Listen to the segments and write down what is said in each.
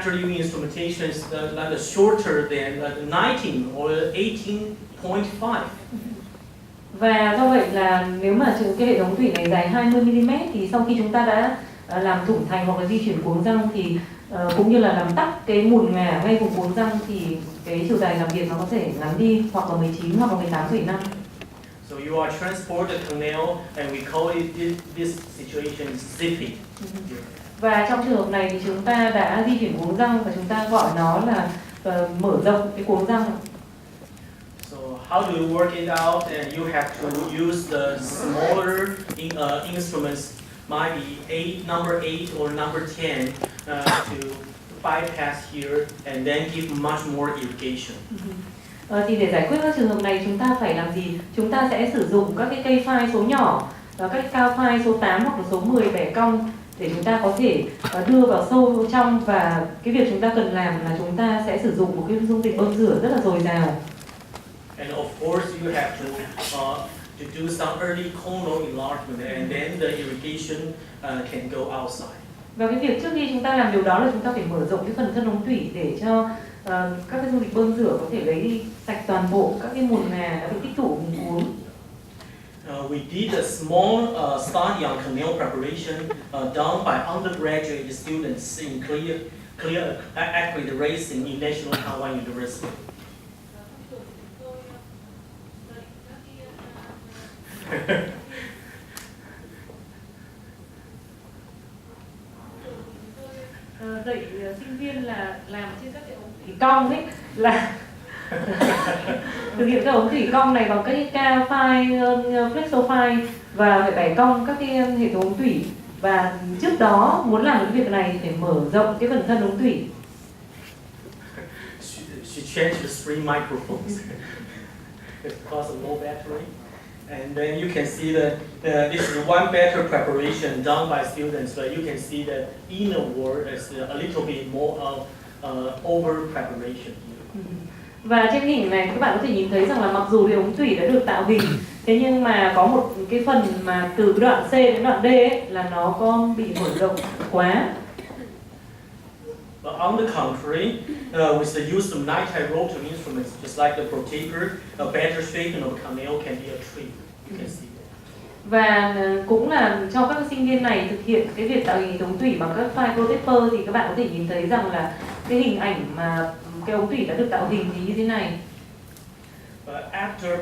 after doing instrumentation is like shorter than 19 or 18.5. Và do vậy là nếu mà cái hệ thống thủy này dài 20 mm thì sau khi chúng ta đã làm thủng thành hoặc là di chuyển cuống răng thì cũng như là làm tắc cái mùn ngà ngay vùng cuống răng thì cái chiều dài làm việc nó có thể ngắn đi hoặc là 19 hoặc là 18,5. So you are transport the canal and we call it this situation zipping. Và trong trường hợp này thì chúng ta đã di chuyển cuống răng và chúng ta gọi nó là mở rộng cái cuống răng. So how do you work it out? And you have to use the smaller instruments, might be number 8 or number 10 to bypass here and then give much more irrigation. Thì để giải quyết các trường hợp này chúng ta phải làm gì? Chúng ta sẽ sử dụng các cái cây phai số nhỏ, các cao phai số 8 hoặc là số 10 bẻ cong để chúng ta có thể đưa vào sâu trong, và cái việc chúng ta cần làm là chúng ta sẽ sử dụng một cái dung dịch bơm rửa rất là dồi dào. And of course you have to do some early conal enlargement and then the irrigation can go outside. Và cái việc trước khi chúng ta làm điều đó là chúng ta phải mở rộng cái phần thân ống tủy để cho các cái dung dịch bơm rửa có thể lấy đi sạch toàn bộ các cái mùn ngà đã bị tích tụ vùng cuống. We did a small study on canal preparation done by undergraduate students in clear accurate racing in National Taiwan University. Dạy sinh viên là làm trên các cái ống thủy cong ấy, là thực hiện các ống thủy cong này bằng các cái cao phai, flexo phai và phải bẻ cong các cái hệ thống ống thủy. Và trước đó muốn làm cái việc này thì phải mở rộng cái phần thân ống thủy. She changed the three microphones because of low battery. And then you can see that this is one better preparation done by students, but you can see that inner word is a little bit more over preparation. Và trên hình này các bạn có thể nhìn thấy rằng là mặc dù cái ống thủy đã được tạo hình, thế nhưng mà có một cái phần mà từ đoạn C đến đoạn D ấy, là nó có bị mở rộng quá. But on the contrary, with the use of nitride rotor instruments, just like the protector, a better shaping of the canal can be achieved. You can see that. Và cũng là cho các sinh viên này thực hiện cái việc tạo hình ống thủy bằng các file protector thì các bạn có thể nhìn thấy rằng là cái hình ảnh mà cái ống thủy đã được tạo hình thì như thế này. But after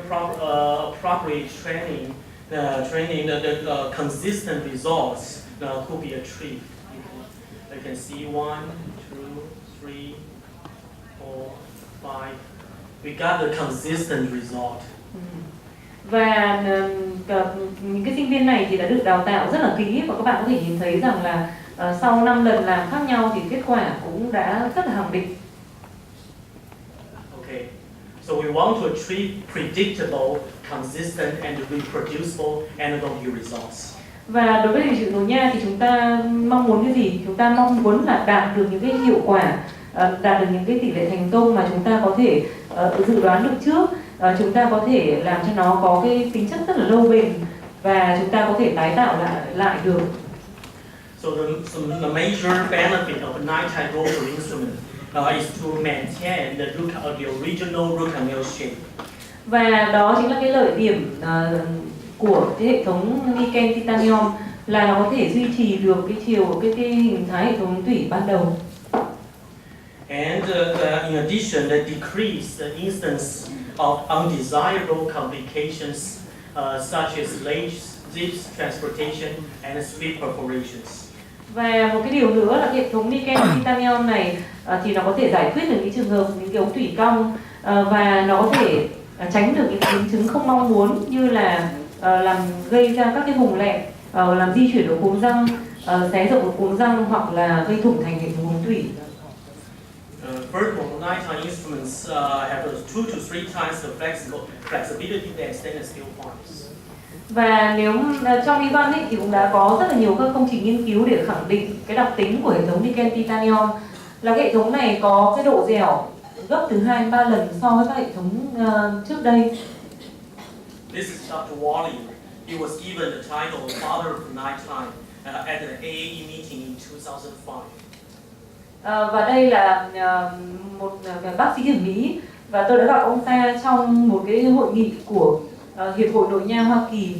proper training, the consistent results could be achieved. You can see 1, 2, 3, 4, 5. We got the consistent result. Và những cái sinh viên này thì đã được đào tạo rất là kỹ, và các bạn có thể nhìn thấy rằng là sau 5 lần làm khác nhau thì kết quả cũng đã rất là khẳng định. Okay, so we want to achieve predictable, consistent and reproducible anatomy results. Và đối với điều trị nồi nha thì chúng ta mong muốn cái gì? Chúng ta mong muốn là đạt được những cái hiệu quả, đạt được những cái tỷ lệ thành công mà chúng ta có thể dự đoán được trước. Chúng ta có thể làm cho nó có cái tính chất rất là lâu bền và chúng ta có thể tái tạo lại được. So the major benefit of a nitride rotor instrument is to maintain the original root canal shape. Và đó chính là cái lợi điểm của cái hệ thống Niken Titanium, là nó có thể duy trì được cái hình thái hệ thống tủy ban đầu. And in addition, the decrease the instance of undesirable complications such as zips, transportation, and sweep perforations. Và một cái điều nữa là hệ thống Niken Titanium này thì nó có thể giải quyết được những trường hợp những cái ống thủy cong, và nó có thể tránh được những biến chứng không mong muốn như là làm gây ra các cái vùng lẹm, làm di chuyển ở cuống răng, xé rộng ở cuống răng hoặc là gây thủng thành hệ thống ống thủy. Vertical nitride instruments have 2 to 3 times the flexibility than stainless steel parts. Và nếu trong y văn ấy, thì cũng đã có rất là nhiều các công trình nghiên cứu để khẳng định cái đặc tính của hệ thống Niken Titanium, là cái hệ thống này có cái độ dẻo gấp từ 2-3 lần so với các hệ thống trước đây. This is Dr. Wally. He was given the title Father of Nitride at the AAE meeting in 2005. Và đây là một bác sĩ ở Mỹ, và tôi đã gặp ông ta trong một cái hội nghị của Hiệp hội Nội nha Hoa Kỳ.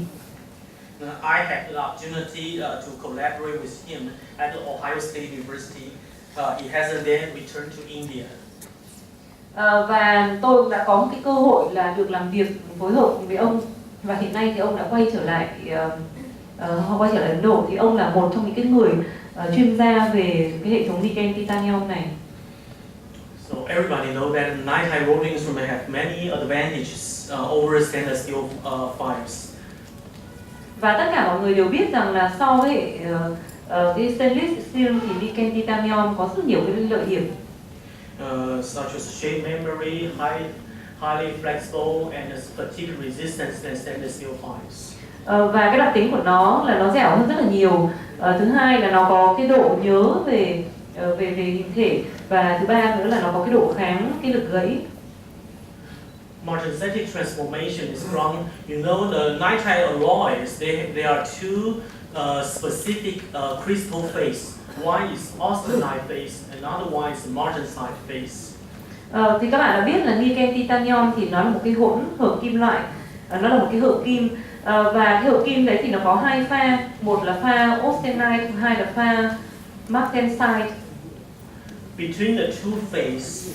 I had the opportunity to collaborate with him at the Ohio State University. He hasn't then returned to India. Và tôi đã có một cái cơ hội là được làm việc phối hợp với ông, và hiện nay thì ông đã quay trở lại Ấn Độ. Thì ông là một trong những cái người chuyên gia về cái hệ thống Niken Titanium này. So everybody knows that nitride rolling instrument have many advantages over stainless steel fibers. Và tất cả mọi người đều biết rằng là so với cái stainless steel thì Niken Titanium có rất nhiều cái lợi điểm. Such as shape memory, highly flexible, and fatigue resistance than stainless steel fibers. Và cái đặc tính của nó là nó dẻo hơn rất là nhiều. Thứ hai là nó có cái độ nhớ về hình thể, và thứ ba nữa là nó có cái độ kháng cái lực gãy. Martensitic transformation is from, you know, the nitride alloys. They are two specific crystal phase. One is austenite phase, another one is martensite phase. Thì các bạn đã biết là Niken Titanium thì nó là một cái hỗn hợp kim loại, nó là một cái hợp kim, và cái hợp kim đấy thì nó có hai pha, một là pha austenite, hai là pha martensite. Between the two phase,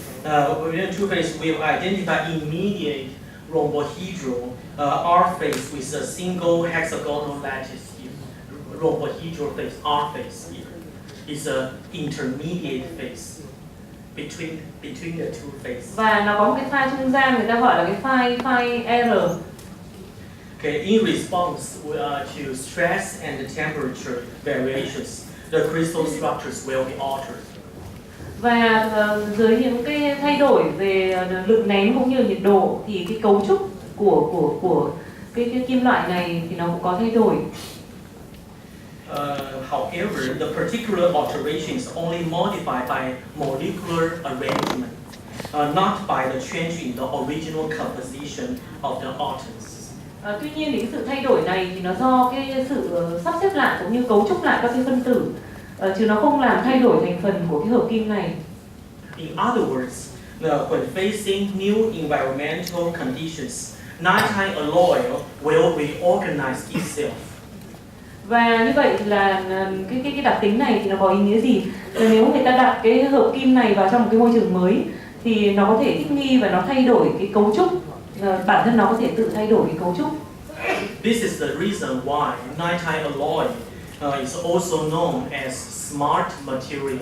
we have identified immediate rhombohedral R phase with a single hexagonal lattice here. Rhombohedral phase, R phase here, is a intermediate phase between the two phases. Và nó có một cái pha trung gian, người ta gọi là cái phi R. Okay, in response to stress and the temperature variations, the crystal structures will be altered. Và dưới những cái thay đổi về lực nén cũng như nhiệt độ thì cái cấu trúc của cái kim loại này thì nó cũng có thay đổi. However, the particular alteration is only modified by molecular arrangement, not by the change in the original composition of the atoms. Tuy nhiên thì cái sự thay đổi này thì nó do cái sự sắp xếp lại cũng như cấu trúc lại các cái phân tử, chứ nó không làm thay đổi thành phần của cái hợp kim này. In other words, when facing new environmental conditions, nitride alloy will reorganize itself. Và như vậy là cái đặc tính này thì nó có ý nghĩa gì? Là nếu người ta đặt cái hợp kim này vào trong một cái môi trường mới thì nó có thể thích nghi và nó thay đổi cái cấu trúc, bản thân nó có thể tự thay đổi cái cấu trúc. This is the reason why nitride alloy is also known as smart material.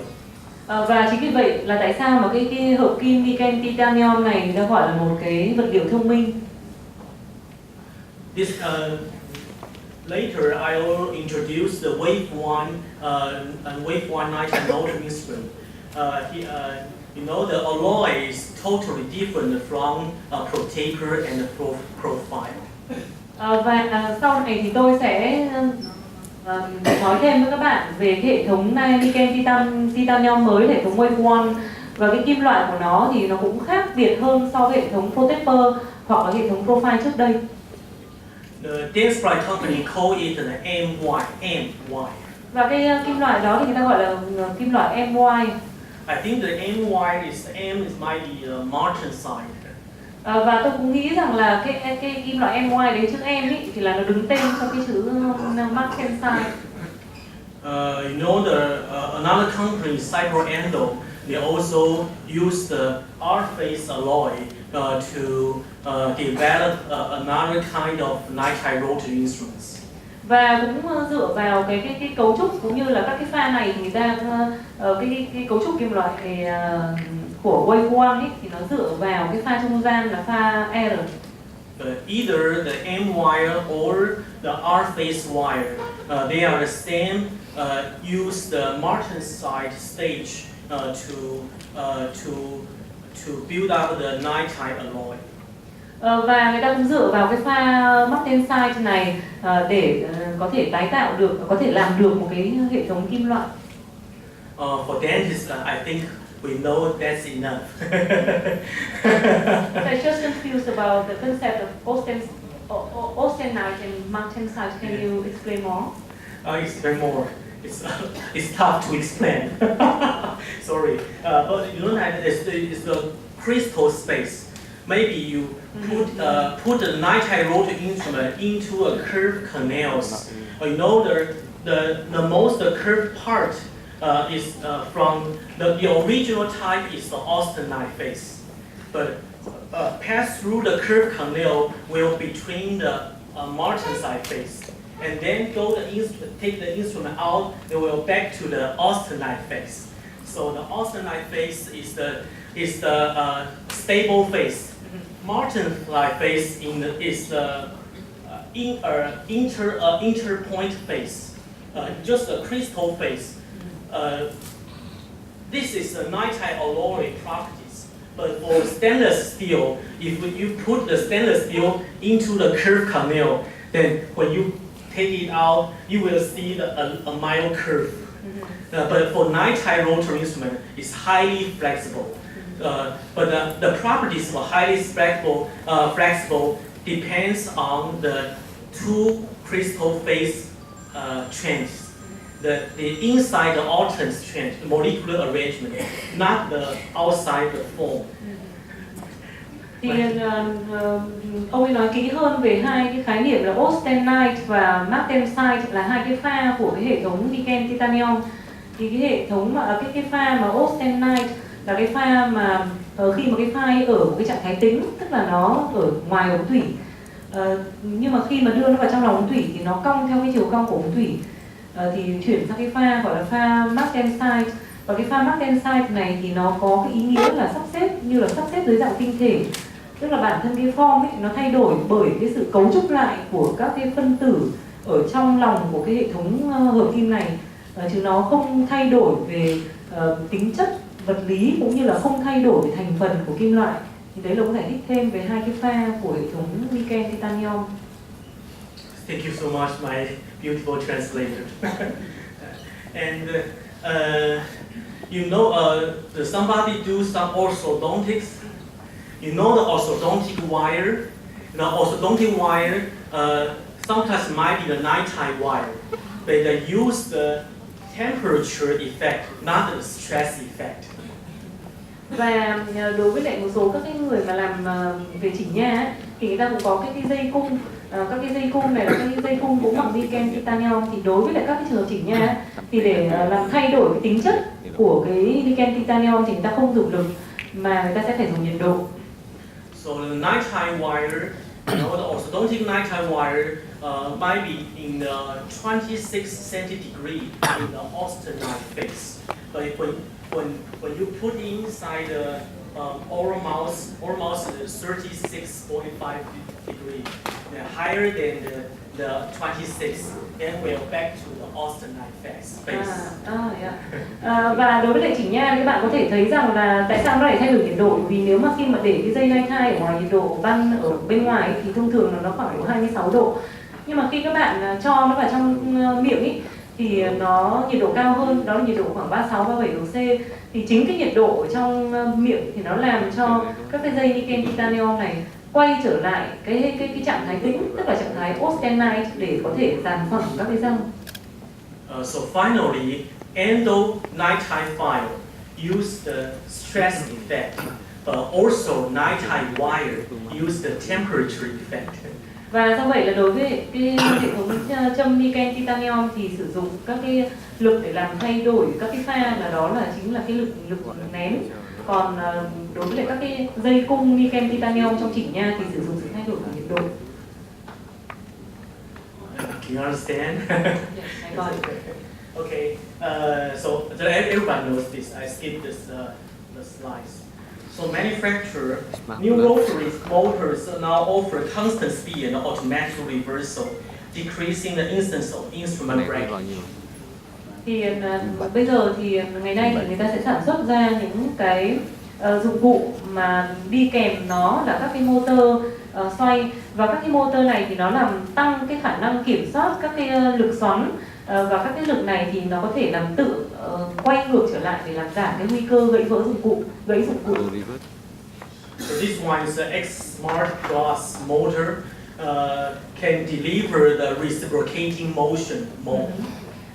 Và chính vì vậy là tại sao mà cái hợp kim Niken Titanium này người ta gọi là một cái vật liệu thông minh. This later I will introduce the wave one nitride motor instrument. You know, the alloy is totally different from a protector and a profile. Và sau này thì tôi sẽ nói thêm với các bạn về cái hệ thống Niken Titanium mới, hệ thống Wave One, và cái kim loại của nó thì nó cũng khác biệt hơn so với hệ thống Protector hoặc là hệ thống Profile trước đây. The Dentsply company call it the MY. Và cái kim loại đó thì người ta gọi là kim loại MY. I think the MY is might be martensite. Và tôi cũng nghĩ rằng là cái kim loại MY đấy, chữ M ấy, thì là nó đứng tên cho cái chữ martensite. You know, another company, Cyberendo, they also use the R-phase alloy to develop another kind of nitride rotor instruments. Và cũng dựa vào cái cấu trúc cũng như là các cái pha này thì người ta cái cấu trúc kim loại của Wave One ấy, thì nó dựa vào cái pha trung gian là pha R. Either the M wire or the R phase wire, they are the same. Use the martensite stage to build up the nitride alloy. Và người ta cũng dựa vào cái pha martensite này để có thể tái tạo được, có thể làm được một cái hệ thống kim loại. For dentists, I think we know that's enough. I just confused about the concept of austenite and martensite. Can you explain more? Explain more. it's tough to explain. Sorry, but ionized is the crystal space. Maybe you put the nitride rotor instrument into a curved canals. The most curved part is from the original type is the austenite phase, but pass through the curved canal will between the martensite phase, and then take the instrument out. It will back to the austenite phase. So the austenite phase is the stable phase. Martensite phase is the interpoint phase, just a crystal phase. This is a nitride alloy properties. But for stainless steel, if you put the stainless steel into the curved canal, then when you take it out, you will see a mild curve. But for nitride rotor instrument, it's highly flexible. But the properties for highly flexible depends on the two crystal phase trends. The inside the alternate trend, the molecular arrangement, not the outside the form. Thì ông ấy nói kỹ hơn về hai cái khái niệm là austenite và martensite, là hai cái pha của cái hệ thống niken titanium. Thì cái hệ thống cái pha mà austenite là cái pha mà khi mà cái pha ở một cái trạng thái tĩnh, tức là nó ở ngoài ống thủy, nhưng mà khi mà đưa nó vào trong lòng ống thủy thì nó cong theo cái chiều cong của ống thủy, thì chuyển sang cái pha gọi là pha martensite. Và cái pha martensite này thì nó có cái ý nghĩa là sắp xếp như là sắp xếp dưới dạng tinh thể, tức là bản thân cái form ấy nó thay đổi bởi cái sự cấu trúc lại của các cái phân tử ở trong lòng của cái hệ thống hợp kim này, chứ nó không thay đổi về tính chất vật lý cũng như là không thay đổi về thành phần của kim loại. Thì đấy là có giải thích thêm về hai cái pha của hệ thống niken titanium. Thank you so much, my beautiful translator. And somebody do some orthodontics. You know the orthodontic wire. The orthodontic wire sometimes might be the nitride wire, but they use the temperature effect, not the stress effect. Và đối với lại một số các cái người mà làm về chỉnh nha ấy, thì người ta cũng có cái dây cung, các cái dây cung này là các cái dây cung cũng bằng niken titanium. Thì đối với lại các cái trường hợp chỉnh nha ấy, thì để làm thay đổi cái tính chất của cái niken titanium thì người ta không dùng lực mà người ta sẽ phải dùng nhiệt độ. So the nitride wire, the orthodontic nitride wire might be in the 26 centigrade in the austenite phase. But when you put inside the oral mouse is 36.45 degree, higher than the 26, then we're back to the austenite phase. Và đối với lại chỉnh nha, các bạn có thể thấy rằng là tại sao nó lại thay đổi nhiệt độ? Vì nếu mà khi mà để cái dây nitride ở ngoài nhiệt độ ban ở bên ngoài ấy, thì thông thường là nó khoảng 26 độ. Nhưng mà khi các bạn cho nó vào trong miệng ấy, thì nó nhiệt độ cao hơn, đó là nhiệt độ khoảng 36-37 độ C. Thì chính cái nhiệt độ trong miệng thì nó làm cho các cái dây niken titanium này quay trở lại cái trạng thái tĩnh, tức là trạng thái austenite, để có thể dàn phẳng các cái răng. So finally, endo-nitride file use the stress effect, but also nitride wire use the temperature effect. Và do vậy là đối với cái hệ thống châm niken titanium thì sử dụng các cái lực để làm thay đổi các cái pha, là đó là chính là cái lực nén. Còn đối với lại các cái dây cung niken titanium trong chỉnh nha thì sử dụng sự thay đổi của nhiệt độ. Can you understand? Yes, I got it. Okay, so everybody knows this. I skipped the slides. So manufacturer, new rotary motors now offer constant speed and automatic reversal, decreasing the instance of instrument breakage. Thì bây giờ thì ngày nay thì người ta sẽ sản xuất ra những cái dụng cụ mà đi kèm nó là các cái motor xoay, và các cái motor này thì nó làm tăng cái khả năng kiểm soát các cái lực xoắn, và các cái lực này thì nó có thể làm tự quay ngược trở lại để làm giảm cái nguy cơ gãy dụng cụ. So this one is the X-Smart Plus motor, can deliver the reciprocating motion mode.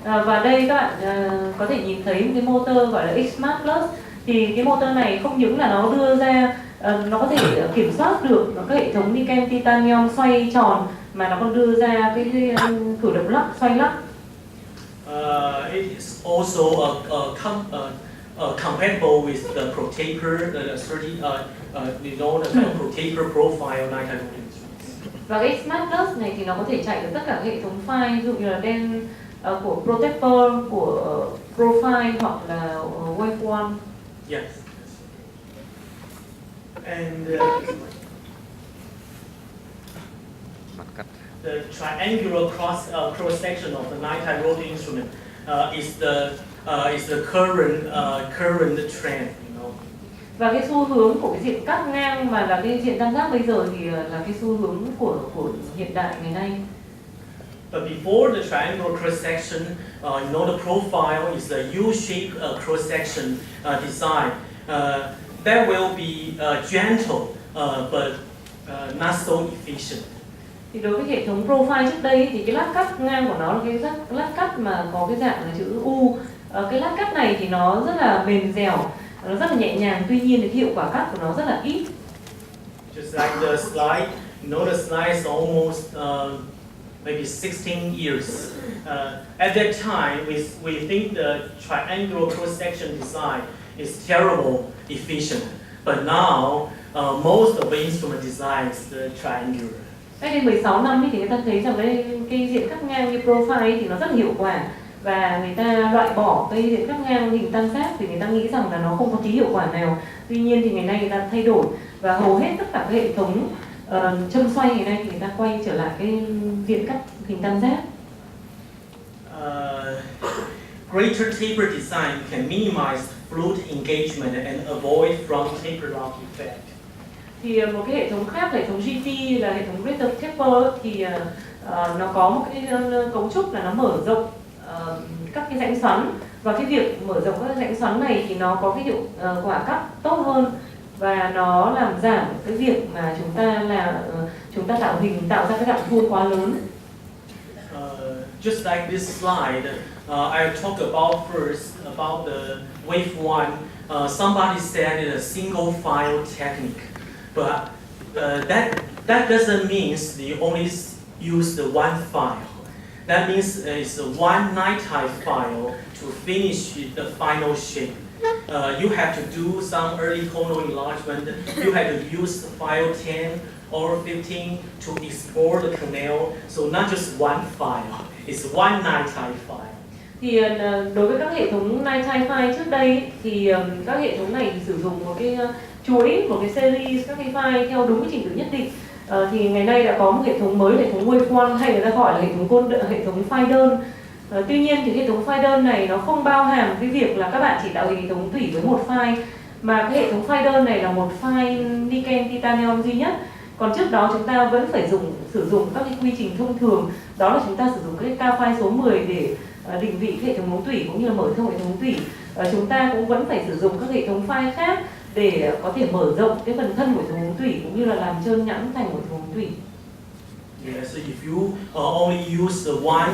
Và đây các bạn có thể nhìn thấy một cái motor gọi là X-Smart Plus. Thì cái motor này không những là nó đưa ra, nó có thể kiểm soát được các hệ thống niken titanium xoay tròn, mà nó còn đưa ra cái cử động lắc, xoay lắc. It is also compatible with the protector, the 30, you know, the kind of protector profile nitride loading instruments. Và cái Smart Plus này thì nó có thể chạy được tất cả các hệ thống file, ví dụ như là đen của protector, của profile hoặc là waveform. Yes. And the triangular cross section of the nitride loading instrument is the current trend, you know. Và cái xu hướng của cái diện cắt ngang mà là cái diện tam giác bây giờ thì là cái xu hướng của hiện đại ngày nay. But before the triangular cross section, you know, the profile is a U-shaped cross section design. That will be gentle but not so efficient. Thì đối với hệ thống profile trước đây thì cái lát cắt ngang của nó là cái lát cắt mà có cái dạng là chữ U. Cái lát cắt này thì nó rất là mềm dẻo, nó rất là nhẹ nhàng, tuy nhiên thì hiệu quả cắt của nó rất là ít. Just like the slide, you know, the slide is almost maybe 16 years. At that time, we think the triangular cross-section design is terrible efficient, but now most of the instrument design is the triangular. Cách đây 16 năm thì người ta thấy rằng cái diện cắt ngang như profile thì nó rất là hiệu quả, và người ta loại bỏ cái diện cắt ngang hình tam giác vì người ta nghĩ rằng là nó không có tí hiệu quả nào. Tuy nhiên thì ngày nay người ta thay đổi, và hầu hết tất cả các hệ thống châm xoay ngày nay thì người ta quay trở lại cái diện cắt hình tam giác. Greater taper design can minimize fluid engagement and avoid from taper lock effect. Thì một cái hệ thống khác, hệ thống GT là hệ thống Greater Taper, thì nó có một cái cấu trúc là nó mở rộng các cái rãnh xoắn, và cái việc mở rộng các rãnh xoắn này thì nó có cái hiệu quả cắt tốt hơn, và nó làm giảm cái việc mà chúng ta tạo ra cái dạng vuông quá lớn. Just like this slide, I talk about first about the wave one. Somebody said it's a single file technique, but that doesn't mean you only use the one file. That means it's one nitride file to finish the final shape. You have to do some early tonal enlargement. You have to use file 10 or 15 to explore the canal. So not just one file, it's one nitride file. Thì đối với các hệ thống nitride file trước đây thì các hệ thống này sử dụng một cái chuỗi, một cái series các cái file theo đúng cái trình tự nhất định. Thì ngày nay đã có một hệ thống mới, hệ thống waveform, hay người ta gọi là hệ thống file đơn. Tuy nhiên thì hệ thống file đơn này nó không bao hàm cái việc là các bạn chỉ tạo hình hệ thống tủy với một file, mà cái hệ thống file đơn này là một file niken titanium duy nhất. Còn trước đó chúng ta vẫn phải sử dụng các cái quy trình thông thường, đó là chúng ta sử dụng cái cao file số 10 để định vị cái hệ thống ống tủy cũng như là mở thông hệ thống ống tủy. Chúng ta cũng vẫn phải sử dụng các hệ thống file khác để có thể mở rộng cái phần thân của hệ thống ống tủy cũng như là làm trơn nhẵn thành của hệ thống ống tủy. Yeah, so if you only use the one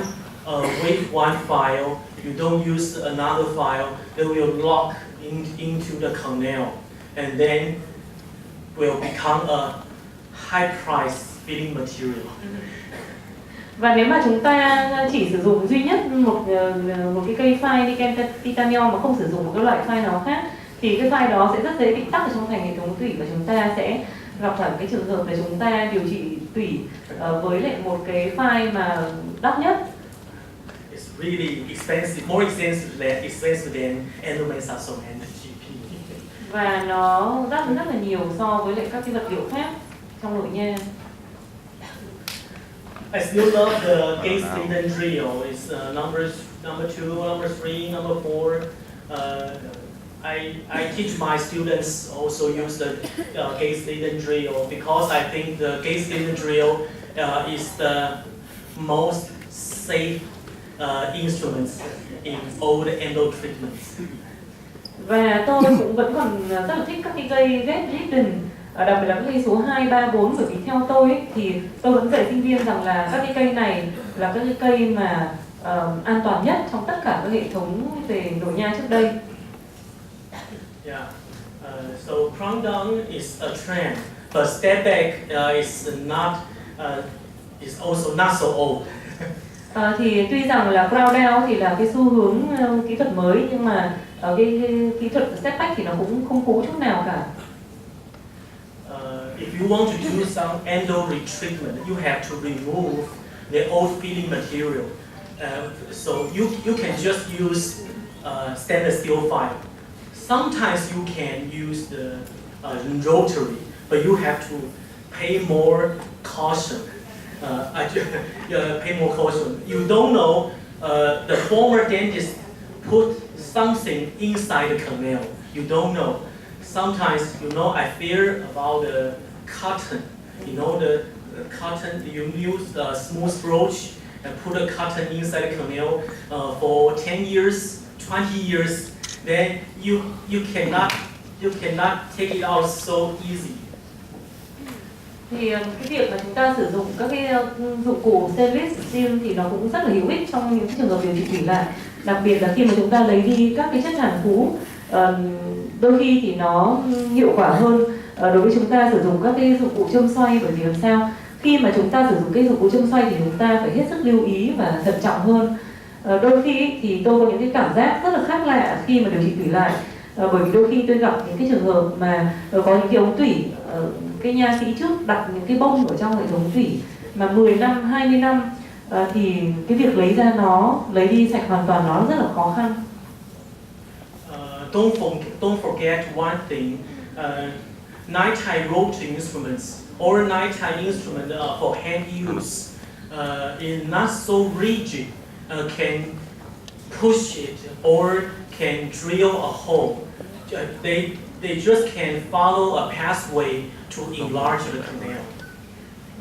wave one file, you don't use another file, it will lock into the canal, and then will become a high price filling material. Và nếu mà chúng ta chỉ sử dụng duy nhất một cái cây file niken titanium mà không sử dụng một cái loại file nào khác, thì cái file đó sẽ rất dễ bị tắc ở trong thành hệ thống tủy, và chúng ta sẽ gặp phải cái trường hợp là chúng ta điều trị tủy với lại một cái file mà đắt nhất. It's really expensive, more expensive than endomethasone and GP. Và nó đắt rất là nhiều so với lại các cái vật liệu khác trong nội nha. I still love the Gates Leyden drill. It's number 2, number 3, number 4. I teach my students also use the Gates Leyden drill because I think the Gates Leyden drill is the most safe instrument in old endo treatments. Và tôi cũng vẫn còn rất là thích các cái cây Gates Leyden, đặc biệt là các cây số 2, 3, 4, bởi vì theo tôi thì tôi vẫn dạy sinh viên rằng là các cái cây này là các cái cây mà an toàn nhất trong tất cả các hệ thống về nội nha trước đây. Yeah. So crown down is a trend, but step back is also not so old. Thì tuy rằng là crown down thì là cái xu hướng kỹ thuật mới, nhưng mà cái kỹ thuật step back thì nó cũng không cũ chút nào cả. If you want to do some endo retreatment, you have to remove the old filling material. So you can just use stainless steel file. Sometimes you can use the rotary, but you have to pay more caution. Pay more caution. You don't know the former dentist put something inside the canal. You don't know. Sometimes, I fear about the cotton. The cotton, you use a smooth brooch and put a cotton inside the canal for 10 years, 20 years. Then you cannot take it out so easy. Thì cái việc mà chúng ta sử dụng các cái dụng cụ stainless steel thì nó cũng rất là hữu ích trong những trường hợp điều trị thủy lại, đặc biệt là khi mà chúng ta lấy đi các cái chất hàn cũ. Đôi khi thì nó hiệu quả hơn đối với chúng ta sử dụng các cái dụng cụ châm xoay, bởi vì làm sao khi mà chúng ta sử dụng cái dụng cụ châm xoay thì chúng ta phải hết sức lưu ý và thận trọng hơn. Đôi khi thì tôi có những cái cảm giác rất là khác lạ khi mà điều trị thủy lại, bởi vì đôi khi tôi gặp những cái trường hợp mà có những cái ống tủy, cái nha sĩ trước đặt những cái bông ở trong hệ thống tủy mà 10 năm, 20 năm thì cái việc lấy đi sạch hoàn toàn nó rất là khó khăn. Don't forget one thing. Nighttime rotary instruments or nighttime instrument for hand use is not so rigid. Can push it or can drill a hole. They just can follow a pathway to enlarge the canal.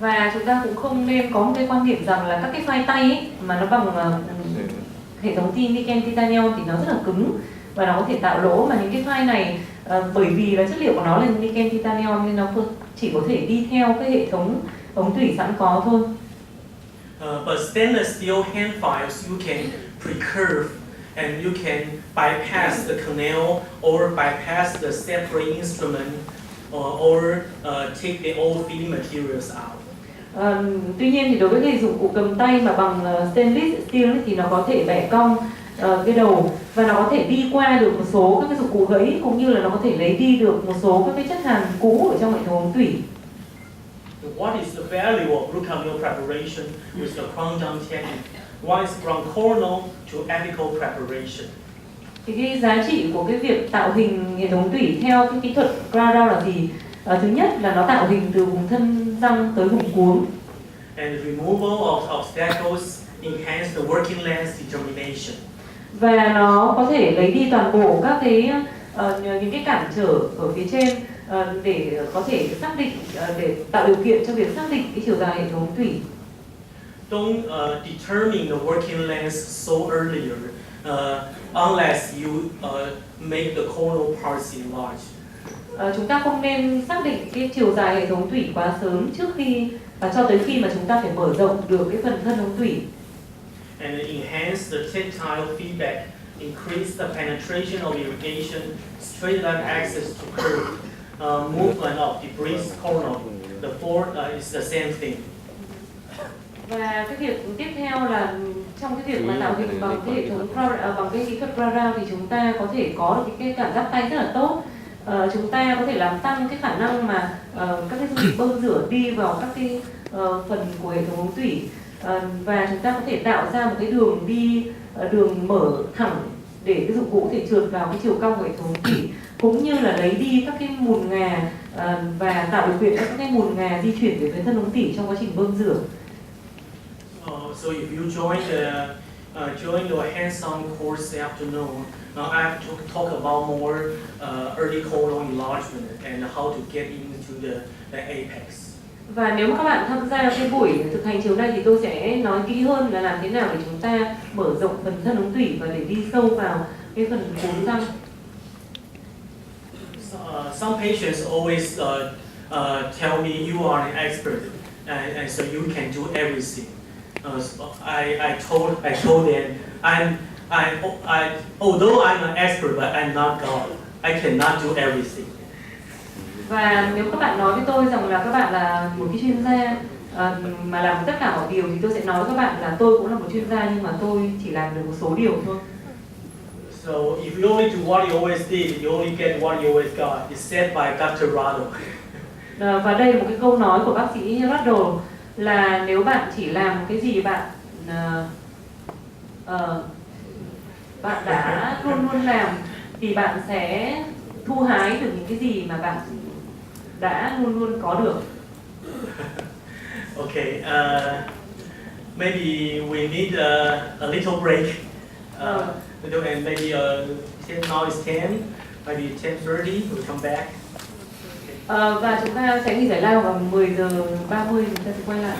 Và chúng ta cũng không nên có một cái quan điểm rằng là các cái phai tay ấy, mà nó bằng hệ thống niken titanium thì nó rất là cứng và nó có thể tạo lỗ, mà những cái phai này bởi vì là chất liệu của nó là niken titanium nên nó chỉ có thể đi theo cái hệ thống ống tủy sẵn có thôi. But stainless steel hand files you can precurve and you can bypass the canal or bypass the separate instrument or take the old filling materials out. Tuy nhiên thì đối với cái dụng cụ cầm tay mà bằng stainless steel ấy, thì nó có thể bẻ cong cái đầu và nó có thể đi qua được một số các cái dụng cụ gãy, cũng như là nó có thể lấy đi được một số các cái chất hàn cũ ở trong hệ thống ống tủy. What is the value of root canal preparation with the crown down technique? One is from coronal to apical preparation. Thì cái giá trị của cái việc tạo hình hệ thống tủy theo cái kỹ thuật crown down là gì? Thứ nhất là nó tạo hình từ vùng thân răng tới vùng cuống. And removal of obstacles enhance the working lens determination. Và nó có thể lấy đi toàn bộ các cái những cái cản trở ở phía trên để có thể xác định, để tạo điều kiện cho việc xác định cái chiều dài hệ thống tủy. Don't determine the working length so earlier unless you make the coronal parts enlarge. Chúng ta không nên xác định cái chiều dài hệ thống tủy quá sớm trước khi và cho tới khi mà chúng ta phải mở rộng được cái phần thân ống tủy. And enhance the tactile feedback, increase the penetration of irrigation, straight line access to curve, movement of debris coronal. The fourth is the same thing. Và cái việc tiếp theo là trong cái việc mà tạo hình bằng cái hệ thống bằng cái kỹ thuật crown down thì chúng ta có thể có được cái cảm giác tay rất là tốt. Chúng ta có thể làm tăng cái khả năng mà các cái dung dịch bơm rửa đi vào các cái phần của hệ thống ống tủy, và chúng ta có thể tạo ra một cái đường đi, đường mở thẳng để cái dụng cụ có thể trượt vào cái chiều cong của hệ thống ống tủy, cũng như là lấy đi các cái mùn ngà và tạo điều kiện cho các cái mùn ngà di chuyển về phía thân ống tủy trong quá trình bơm rửa. So if you join your hands-on course this afternoon, I have to talk about more early coronal enlargement and how to get into the apex. Và nếu mà các bạn tham gia cái buổi thực hành chiều nay thì tôi sẽ nói kỹ hơn là làm thế nào để chúng ta mở rộng phần thân ống tủy và để đi sâu vào cái phần cuống răng. Some patients always tell me you are an expert and so you can do everything. So I told them although I'm an expert, but I'm not God. I cannot do everything. Và nếu các bạn nói với tôi rằng là các bạn là một cái chuyên gia mà làm tất cả mọi điều, thì tôi sẽ nói với các bạn là tôi cũng là một chuyên gia, nhưng mà tôi chỉ làm được một số điều thôi. So if you only do what you always did, you only get what you always got. It's said by Dr. Rado. Và đây là một cái câu nói của bác sĩ Rado, là nếu bạn chỉ làm một cái gì bạn bạn đã luôn luôn làm, thì bạn sẽ thu hái được những cái gì mà bạn đã luôn luôn có được. Okay, maybe we need a little break. And maybe now it's 10, maybe 10:30 we'll come back. Và chúng ta sẽ nghỉ giải lao vào 10 giờ 30 chúng ta sẽ quay lại.